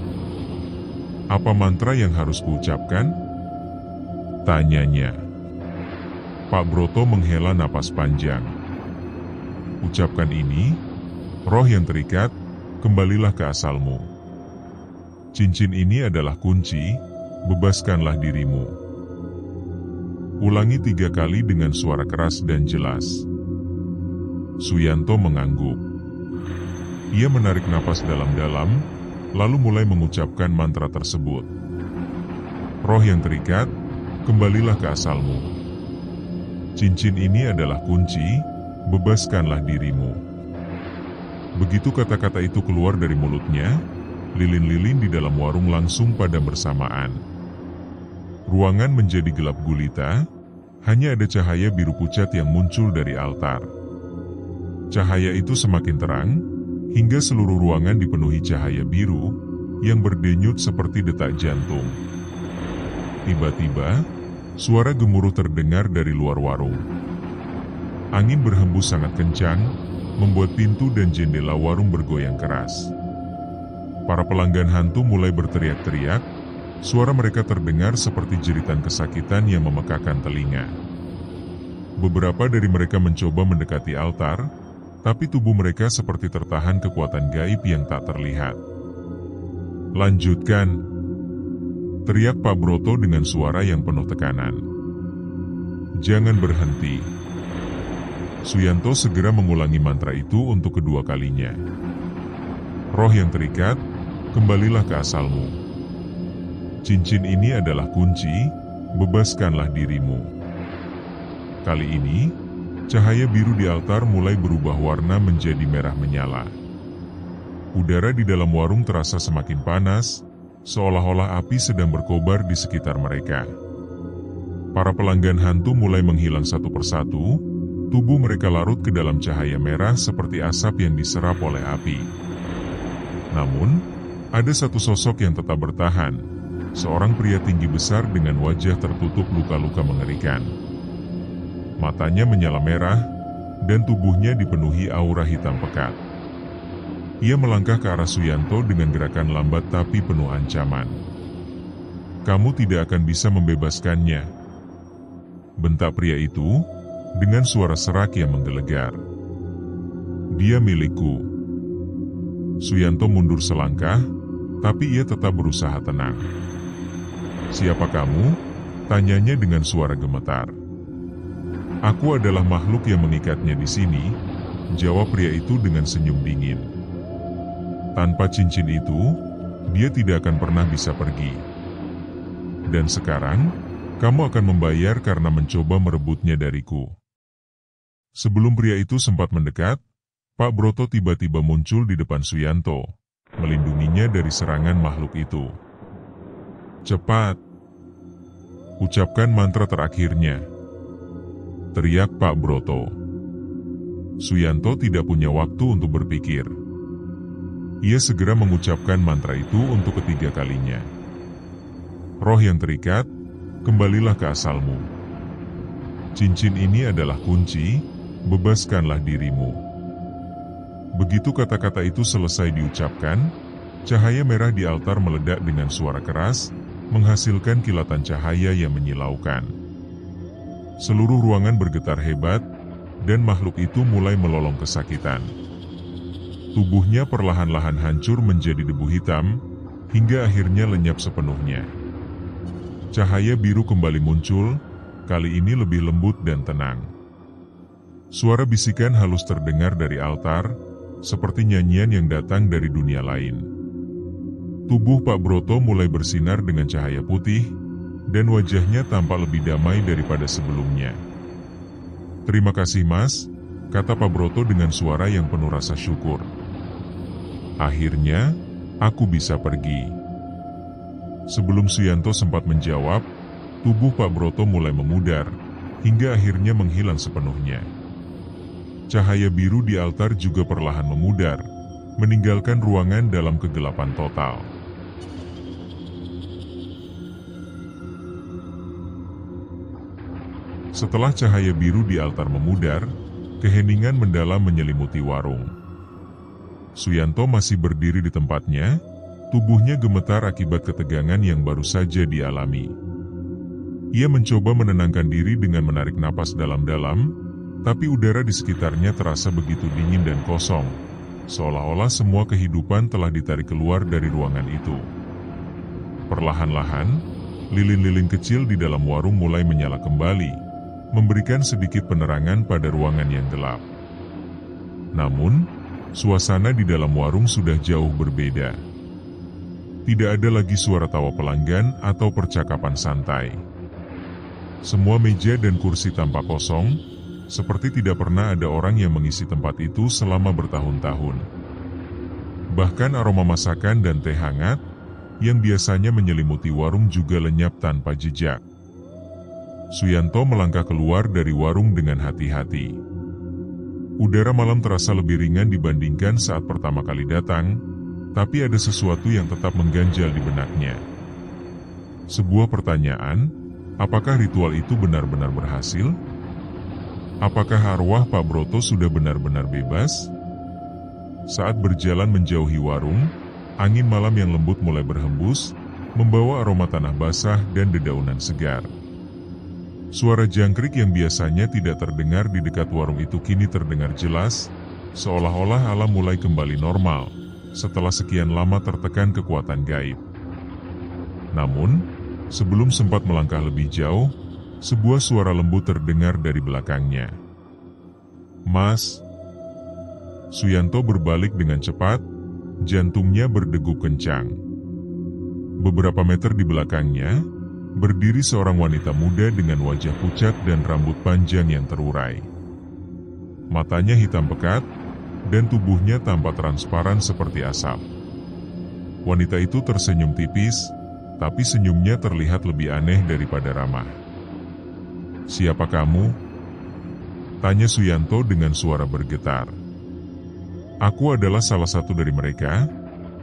[SPEAKER 1] "Apa mantra yang harus kuucapkan?" tanyanya. Pak Broto menghela napas panjang. "Ucapkan ini, roh yang terikat, kembalilah ke asalmu. Cincin ini adalah kunci, bebaskanlah dirimu." Ulangi 3 kali dengan suara keras dan jelas. Suyanto mengangguk. Ia menarik napas dalam-dalam, lalu mulai mengucapkan mantra tersebut. "Roh yang terikat, kembalilah ke asalmu. Cincin ini adalah kunci, bebaskanlah dirimu." Begitu kata-kata itu keluar dari mulutnya, lilin-lilin di dalam warung langsung padam bersamaan. Ruangan menjadi gelap gulita, hanya ada cahaya biru pucat yang muncul dari altar. Cahaya itu semakin terang, hingga seluruh ruangan dipenuhi cahaya biru, yang berdenyut seperti detak jantung. Tiba-tiba, suara gemuruh terdengar dari luar warung. Angin berhembus sangat kencang, membuat pintu dan jendela warung bergoyang keras. Para pelanggan hantu mulai berteriak-teriak, suara mereka terdengar seperti jeritan kesakitan yang memekakan telinga. Beberapa dari mereka mencoba mendekati altar, tapi tubuh mereka seperti tertahan kekuatan gaib yang tak terlihat. "Lanjutkan," teriak Pak Broto dengan suara yang penuh tekanan. "Jangan berhenti." Suyanto segera mengulangi mantra itu untuk kedua kalinya. "Roh yang terikat, kembalilah ke asalmu. Cincin ini adalah kunci, bebaskanlah dirimu." Kali ini, cahaya biru di altar mulai berubah warna menjadi merah menyala. Udara di dalam warung terasa semakin panas, seolah-olah api sedang berkobar di sekitar mereka. Para pelanggan hantu mulai menghilang satu persatu, tubuh mereka larut ke dalam cahaya merah seperti asap yang diserap oleh api. Namun, ada satu sosok yang tetap bertahan, seorang pria tinggi besar dengan wajah tertutup luka-luka mengerikan. Matanya menyala merah, dan tubuhnya dipenuhi aura hitam pekat. Ia melangkah ke arah Suyanto dengan gerakan lambat tapi penuh ancaman. "Kamu tidak akan bisa membebaskannya," bentak pria itu, dengan suara serak yang menggelegar. "Dia milikku." Suyanto mundur selangkah, tapi ia tetap berusaha tenang. "Siapa kamu?" tanyanya dengan suara gemetar. "Aku adalah makhluk yang mengikatnya di sini," jawab pria itu dengan senyum dingin. "Tanpa cincin itu, dia tidak akan pernah bisa pergi. Dan sekarang, kamu akan membayar karena mencoba merebutnya dariku." Sebelum pria itu sempat mendekat, Pak Broto tiba-tiba muncul di depan Suyanto, melindunginya dari serangan makhluk itu. "Cepat, ucapkan mantra terakhirnya," teriak Pak Broto. Suyanto tidak punya waktu untuk berpikir. Ia segera mengucapkan mantra itu untuk ketiga kalinya. "Roh yang terikat, kembalilah ke asalmu. Cincin ini adalah kunci, bebaskanlah dirimu." Begitu kata-kata itu selesai diucapkan, cahaya merah di altar meledak dengan suara keras, menghasilkan kilatan cahaya yang menyilaukan. Seluruh ruangan bergetar hebat, dan makhluk itu mulai melolong kesakitan. Tubuhnya perlahan-lahan hancur menjadi debu hitam, hingga akhirnya lenyap sepenuhnya. Cahaya biru kembali muncul, kali ini lebih lembut dan tenang. Suara bisikan halus terdengar dari altar, seperti nyanyian yang datang dari dunia lain. Tubuh Pak Broto mulai bersinar dengan cahaya putih, dan wajahnya tampak lebih damai daripada sebelumnya. "Terima kasih Mas," kata Pak Broto dengan suara yang penuh rasa syukur. "Akhirnya, aku bisa pergi." Sebelum Suyanto sempat menjawab, tubuh Pak Broto mulai memudar, hingga akhirnya menghilang sepenuhnya. Cahaya biru di altar juga perlahan memudar, meninggalkan ruangan dalam kegelapan total. Setelah cahaya biru di altar memudar, keheningan mendalam menyelimuti warung. Suyanto masih berdiri di tempatnya, tubuhnya gemetar akibat ketegangan yang baru saja dialami. Ia mencoba menenangkan diri dengan menarik napas dalam-dalam, tapi udara di sekitarnya terasa begitu dingin dan kosong, seolah-olah semua kehidupan telah ditarik keluar dari ruangan itu. Perlahan-lahan, lilin-lilin kecil di dalam warung mulai menyala kembali, memberikan sedikit penerangan pada ruangan yang gelap. Namun, suasana di dalam warung sudah jauh berbeda. Tidak ada lagi suara tawa pelanggan atau percakapan santai. Semua meja dan kursi tampak kosong, seperti tidak pernah ada orang yang mengisi tempat itu selama bertahun-tahun. Bahkan aroma masakan dan teh hangat, yang biasanya menyelimuti warung juga lenyap tanpa jejak. Suyanto melangkah keluar dari warung dengan hati-hati. Udara malam terasa lebih ringan dibandingkan saat pertama kali datang, tapi ada sesuatu yang tetap mengganjal di benaknya. Sebuah pertanyaan, apakah ritual itu benar-benar berhasil? Apakah arwah Pak Broto sudah benar-benar bebas? Saat berjalan menjauhi warung, angin malam yang lembut mulai berhembus, membawa aroma tanah basah dan dedaunan segar. Suara jangkrik yang biasanya tidak terdengar di dekat warung itu kini terdengar jelas, seolah-olah alam mulai kembali normal, setelah sekian lama tertekan kekuatan gaib. Namun, sebelum sempat melangkah lebih jauh, sebuah suara lembut terdengar dari belakangnya. "Mas." Suyanto berbalik dengan cepat, jantungnya berdegup kencang. Beberapa meter di belakangnya, berdiri seorang wanita muda dengan wajah pucat dan rambut panjang yang terurai. Matanya hitam pekat, dan tubuhnya tampak transparan seperti asap. Wanita itu tersenyum tipis, tapi senyumnya terlihat lebih aneh daripada ramah. "Siapa kamu?" tanya Suyanto dengan suara bergetar. "Aku adalah salah satu dari mereka,"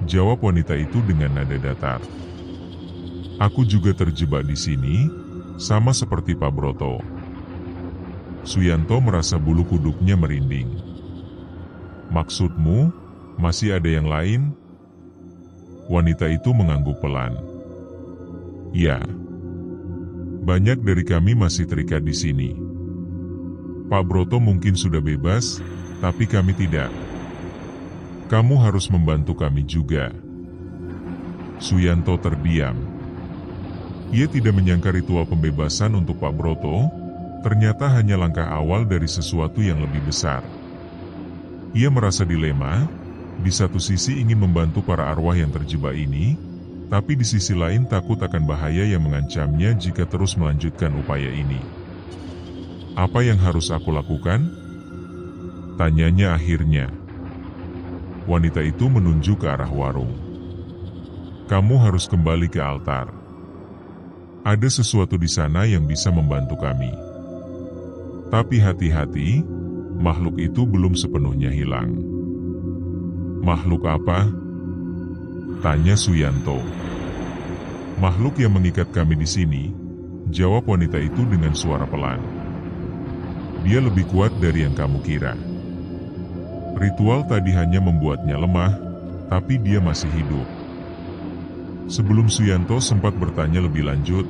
[SPEAKER 1] jawab wanita itu dengan nada datar. "Aku juga terjebak di sini, sama seperti Pak Broto." Suyanto merasa bulu kuduknya merinding. "Maksudmu, masih ada yang lain?" Wanita itu mengangguk pelan. "Ya, banyak dari kami masih terikat di sini. Pak Broto mungkin sudah bebas, tapi kami tidak. Kamu harus membantu kami juga." Suyanto terdiam. Ia tidak menyangka ritual pembebasan untuk Pak Broto ternyata hanya langkah awal dari sesuatu yang lebih besar. Ia merasa dilema, di satu sisi ingin membantu para arwah yang terjebak ini, tapi di sisi lain takut akan bahaya yang mengancamnya jika terus melanjutkan upaya ini. "Apa yang harus aku lakukan?" tanyanya akhirnya. Wanita itu menunjuk ke arah warung. "Kamu harus kembali ke altar. Ada sesuatu di sana yang bisa membantu kami. Tapi hati-hati, makhluk itu belum sepenuhnya hilang." "Makhluk apa?" tanya Suyanto. "Makhluk yang mengikat kami di sini," jawab wanita itu dengan suara pelan. "Dia lebih kuat dari yang kamu kira. Ritual tadi hanya membuatnya lemah, tapi dia masih hidup." Sebelum Suyanto sempat bertanya lebih lanjut,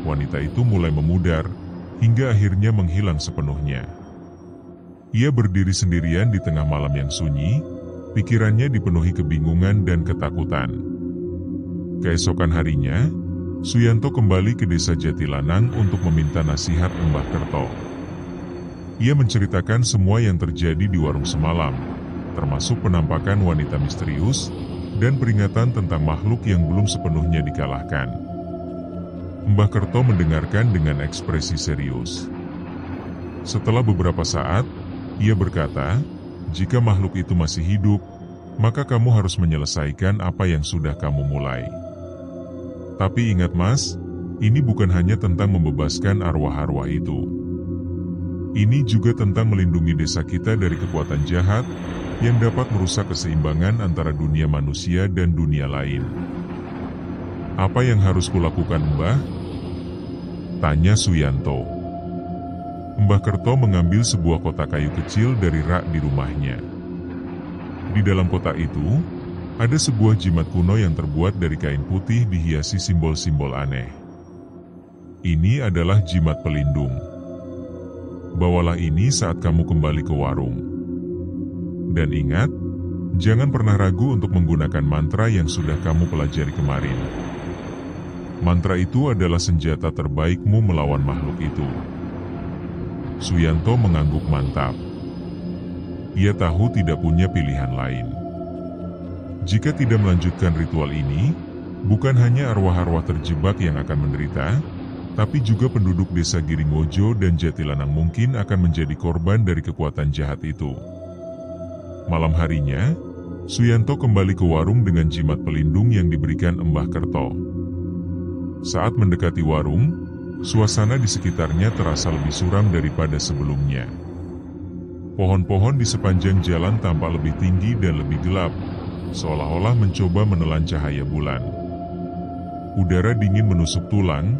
[SPEAKER 1] wanita itu mulai memudar, hingga akhirnya menghilang sepenuhnya. Ia berdiri sendirian di tengah malam yang sunyi, pikirannya dipenuhi kebingungan dan ketakutan. Keesokan harinya, Suyanto kembali ke desa Jatilanang untuk meminta nasihat Mbah Kerto. Ia menceritakan semua yang terjadi di warung semalam, termasuk penampakan wanita misterius, dan peringatan tentang makhluk yang belum sepenuhnya dikalahkan. Mbah Kerto mendengarkan dengan ekspresi serius. Setelah beberapa saat, ia berkata, "Jika makhluk itu masih hidup, maka kamu harus menyelesaikan apa yang sudah kamu mulai. Tapi ingat Mas, ini bukan hanya tentang membebaskan arwah-arwah itu. Ini juga tentang melindungi desa kita dari kekuatan jahat yang dapat merusak keseimbangan antara dunia manusia dan dunia lain." "Apa yang harus kulakukan, Mbah?" tanya Suyanto. Mbah Kerto mengambil sebuah kotak kayu kecil dari rak di rumahnya. Di dalam kotak itu, ada sebuah jimat kuno yang terbuat dari kain putih dihiasi simbol-simbol aneh. "Ini adalah jimat pelindung. Bawalah ini saat kamu kembali ke warung. Dan ingat, jangan pernah ragu untuk menggunakan mantra yang sudah kamu pelajari kemarin. Mantra itu adalah senjata terbaikmu melawan makhluk itu." Suyanto mengangguk mantap. Ia tahu tidak punya pilihan lain. Jika tidak melanjutkan ritual ini, bukan hanya arwah-arwah terjebak yang akan menderita, tapi juga penduduk desa Giringwojo dan Jatilanang mungkin akan menjadi korban dari kekuatan jahat itu. Malam harinya, Suyanto kembali ke warung dengan jimat pelindung yang diberikan Mbah Kerto. Saat mendekati warung, suasana di sekitarnya terasa lebih suram daripada sebelumnya. Pohon-pohon di sepanjang jalan tampak lebih tinggi dan lebih gelap, seolah-olah mencoba menelan cahaya bulan. Udara dingin menusuk tulang,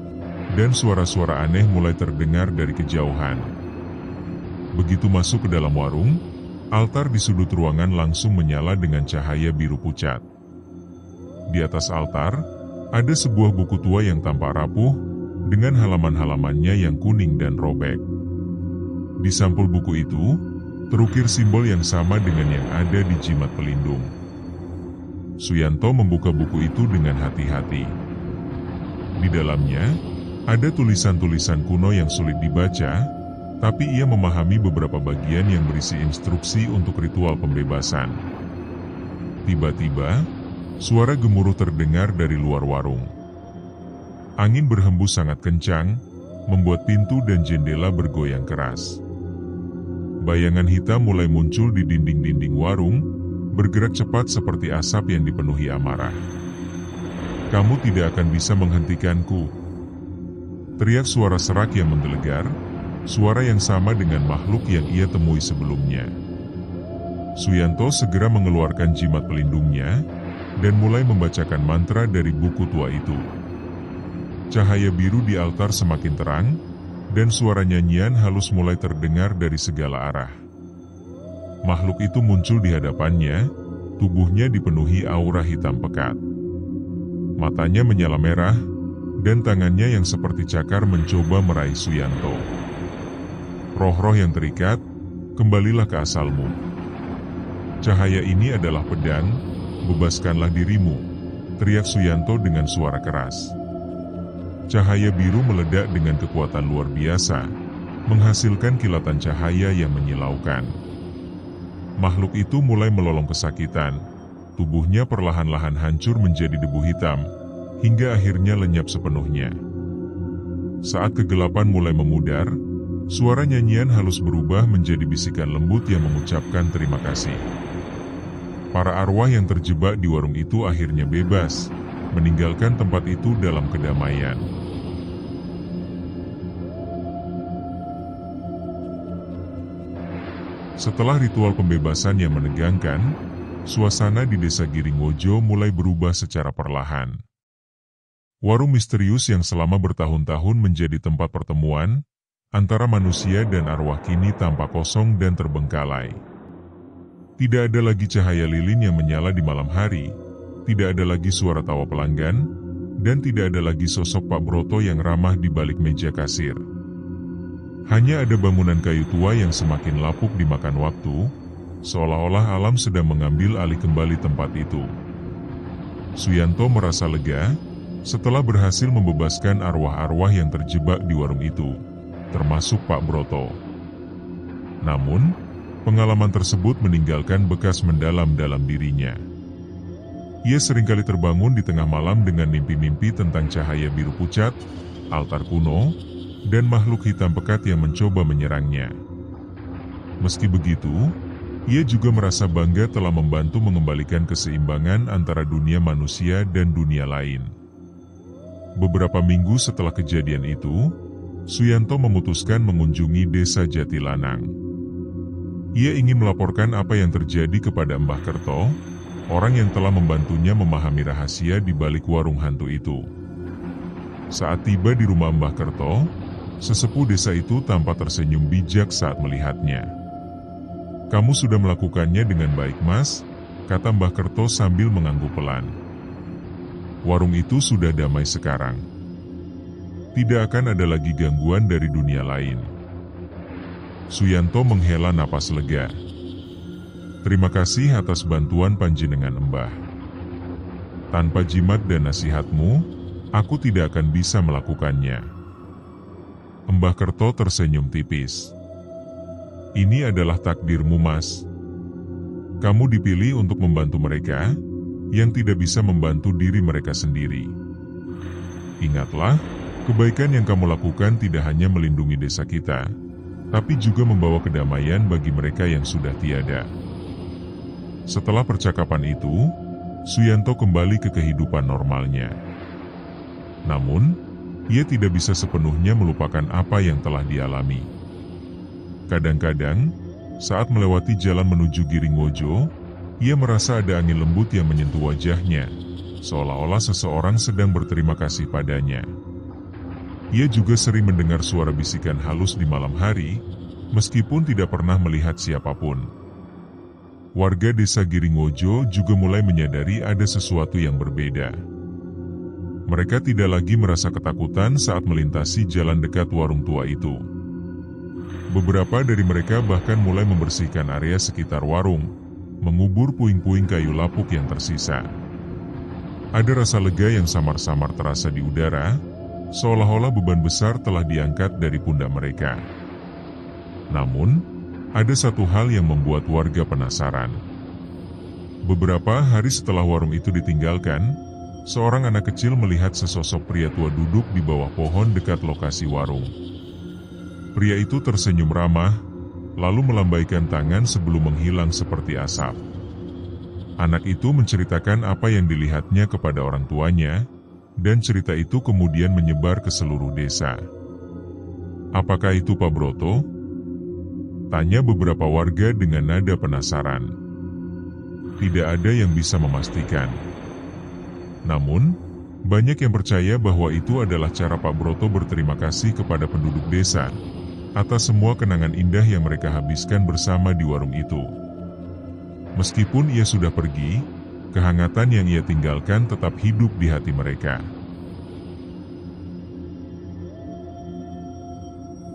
[SPEAKER 1] dan suara-suara aneh mulai terdengar dari kejauhan. Begitu masuk ke dalam warung, altar di sudut ruangan langsung menyala dengan cahaya biru pucat. Di atas altar, ada sebuah buku tua yang tampak rapuh, dengan halaman-halamannya yang kuning dan robek. Di sampul buku itu, terukir simbol yang sama dengan yang ada di jimat pelindung. Suyanto membuka buku itu dengan hati-hati. Di dalamnya, ada tulisan-tulisan kuno yang sulit dibaca, tapi ia memahami beberapa bagian yang berisi instruksi untuk ritual pembebasan. Tiba-tiba, suara gemuruh terdengar dari luar warung. Angin berhembus sangat kencang, membuat pintu dan jendela bergoyang keras. Bayangan hitam mulai muncul di dinding-dinding warung, bergerak cepat seperti asap yang dipenuhi amarah. "Kamu tidak akan bisa menghentikanku," teriak suara serak yang menggelegar, suara yang sama dengan makhluk yang ia temui sebelumnya. Suyanto segera mengeluarkan jimat pelindungnya, dan mulai membacakan mantra dari buku tua itu. Cahaya biru di altar semakin terang, dan suara nyanyian halus mulai terdengar dari segala arah. Makhluk itu muncul di hadapannya, tubuhnya dipenuhi aura hitam pekat. Matanya menyala merah, dan tangannya yang seperti cakar mencoba meraih Suyanto. "Roh-roh yang terikat, kembalilah ke asalmu. Cahaya ini adalah pedang, bebaskanlah dirimu," teriak Suyanto dengan suara keras. Cahaya biru meledak dengan kekuatan luar biasa, menghasilkan kilatan cahaya yang menyilaukan. Makhluk itu mulai melolong kesakitan, tubuhnya perlahan-lahan hancur menjadi debu hitam, hingga akhirnya lenyap sepenuhnya. Saat kegelapan mulai memudar, suara nyanyian halus berubah menjadi bisikan lembut yang mengucapkan terima kasih. Para arwah yang terjebak di warung itu akhirnya bebas, meninggalkan tempat itu dalam kedamaian. Setelah ritual pembebasan yang menegangkan, suasana di desa Giringwojo mulai berubah secara perlahan. Warung misterius yang selama bertahun-tahun menjadi tempat pertemuan antara manusia dan arwah kini tampak kosong dan terbengkalai. Tidak ada lagi cahaya lilin yang menyala di malam hari, tidak ada lagi suara tawa pelanggan, dan tidak ada lagi sosok Pak Broto yang ramah di balik meja kasir. Hanya ada bangunan kayu tua yang semakin lapuk dimakan waktu, seolah-olah alam sedang mengambil alih kembali tempat itu. Suyanto merasa lega setelah berhasil membebaskan arwah-arwah yang terjebak di warung itu, termasuk Pak Broto. Namun, pengalaman tersebut meninggalkan bekas mendalam dalam dirinya. Ia seringkali terbangun di tengah malam dengan mimpi-mimpi tentang cahaya biru pucat, altar kuno, dan makhluk hitam pekat yang mencoba menyerangnya. Meski begitu, ia juga merasa bangga telah membantu mengembalikan keseimbangan antara dunia manusia dan dunia lain. Beberapa minggu setelah kejadian itu, Suyanto memutuskan mengunjungi desa Jatilanang. Ia ingin melaporkan apa yang terjadi kepada Mbah Kerto, orang yang telah membantunya memahami rahasia di balik warung hantu itu. Saat tiba di rumah Mbah Kerto, sesepuh desa itu tampak tersenyum bijak saat melihatnya. "Kamu sudah melakukannya dengan baik, Mas," kata Mbah Kerto sambil mengangguk pelan. "Warung itu sudah damai sekarang. Tidak akan ada lagi gangguan dari dunia lain." Suyanto menghela napas lega. "Terima kasih atas bantuan panjenengan, Mbah. Tanpa jimat dan nasihatmu, aku tidak akan bisa melakukannya." Mbah Kerto tersenyum tipis. "Ini adalah takdirmu, Mas. Kamu dipilih untuk membantu mereka yang tidak bisa membantu diri mereka sendiri. Ingatlah, kebaikan yang kamu lakukan tidak hanya melindungi desa kita, tapi juga membawa kedamaian bagi mereka yang sudah tiada." Setelah percakapan itu, Suyanto kembali ke kehidupan normalnya. Namun, ia tidak bisa sepenuhnya melupakan apa yang telah dialami. Kadang-kadang, saat melewati jalan menuju Giringwojo, ia merasa ada angin lembut yang menyentuh wajahnya, seolah-olah seseorang sedang berterima kasih padanya. Ia juga sering mendengar suara bisikan halus di malam hari, meskipun tidak pernah melihat siapapun. Warga desa Giringojo juga mulai menyadari ada sesuatu yang berbeda. Mereka tidak lagi merasa ketakutan saat melintasi jalan dekat warung tua itu. Beberapa dari mereka bahkan mulai membersihkan area sekitar warung, mengubur puing-puing kayu lapuk yang tersisa. Ada rasa lega yang samar-samar terasa di udara, seolah-olah beban besar telah diangkat dari pundak mereka. Namun, ada satu hal yang membuat warga penasaran. Beberapa hari setelah warung itu ditinggalkan, seorang anak kecil melihat sesosok pria tua duduk di bawah pohon dekat lokasi warung. Pria itu tersenyum ramah, lalu melambaikan tangan sebelum menghilang seperti asap. Anak itu menceritakan apa yang dilihatnya kepada orang tuanya, dan cerita itu kemudian menyebar ke seluruh desa. "Apakah itu Pak Broto?" tanya beberapa warga dengan nada penasaran. Tidak ada yang bisa memastikan. Namun, banyak yang percaya bahwa itu adalah cara Pak Broto berterima kasih kepada penduduk desa atas semua kenangan indah yang mereka habiskan bersama di warung itu. Meskipun ia sudah pergi, kehangatan yang ia tinggalkan tetap hidup di hati mereka.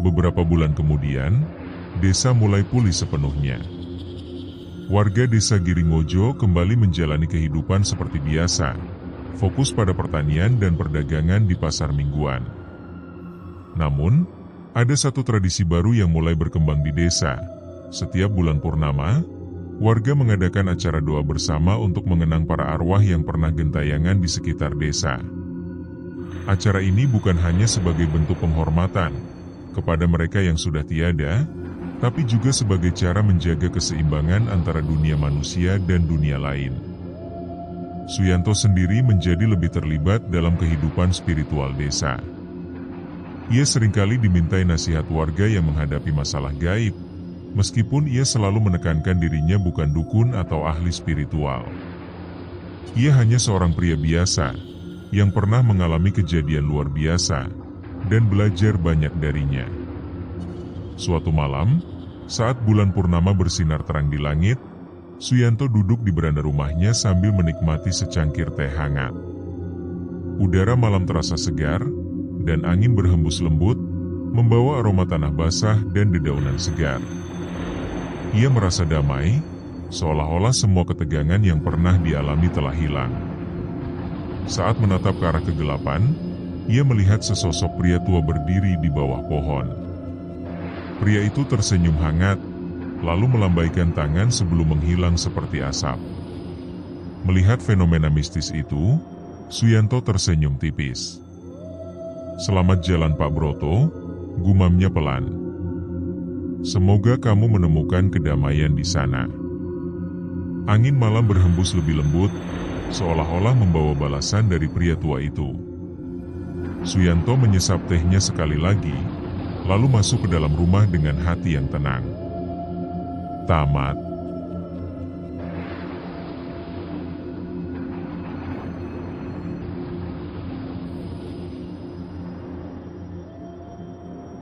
[SPEAKER 1] Beberapa bulan kemudian, desa mulai pulih sepenuhnya. Warga desa Giringojo kembali menjalani kehidupan seperti biasa, fokus pada pertanian dan perdagangan di pasar mingguan. Namun, ada satu tradisi baru yang mulai berkembang di desa. Setiap bulan purnama, warga mengadakan acara doa bersama untuk mengenang para arwah yang pernah gentayangan di sekitar desa. Acara ini bukan hanya sebagai bentuk penghormatan kepada mereka yang sudah tiada, tapi juga sebagai cara menjaga keseimbangan antara dunia manusia dan dunia lain. Suyanto sendiri menjadi lebih terlibat dalam kehidupan spiritual desa. Ia seringkali dimintai nasihat warga yang menghadapi masalah gaib, meskipun ia selalu menekankan dirinya bukan dukun atau ahli spiritual. Ia hanya seorang pria biasa, yang pernah mengalami kejadian luar biasa, dan belajar banyak darinya. Suatu malam, saat bulan purnama bersinar terang di langit, Suyanto duduk di beranda rumahnya sambil menikmati secangkir teh hangat. Udara malam terasa segar, dan angin berhembus lembut, membawa aroma tanah basah dan dedaunan segar. Ia merasa damai, seolah-olah semua ketegangan yang pernah dialami telah hilang. Saat menatap ke arah kegelapan, ia melihat sesosok pria tua berdiri di bawah pohon. Pria itu tersenyum hangat, lalu melambaikan tangan sebelum menghilang seperti asap. Melihat fenomena mistis itu, Suyanto tersenyum tipis. "Selamat jalan Pak Broto," gumamnya pelan. "Semoga kamu menemukan kedamaian di sana." Angin malam berhembus lebih lembut, seolah-olah membawa balasan dari pria tua itu. Suyanto menyesap tehnya sekali lagi, lalu masuk ke dalam rumah dengan hati yang tenang. Tamat.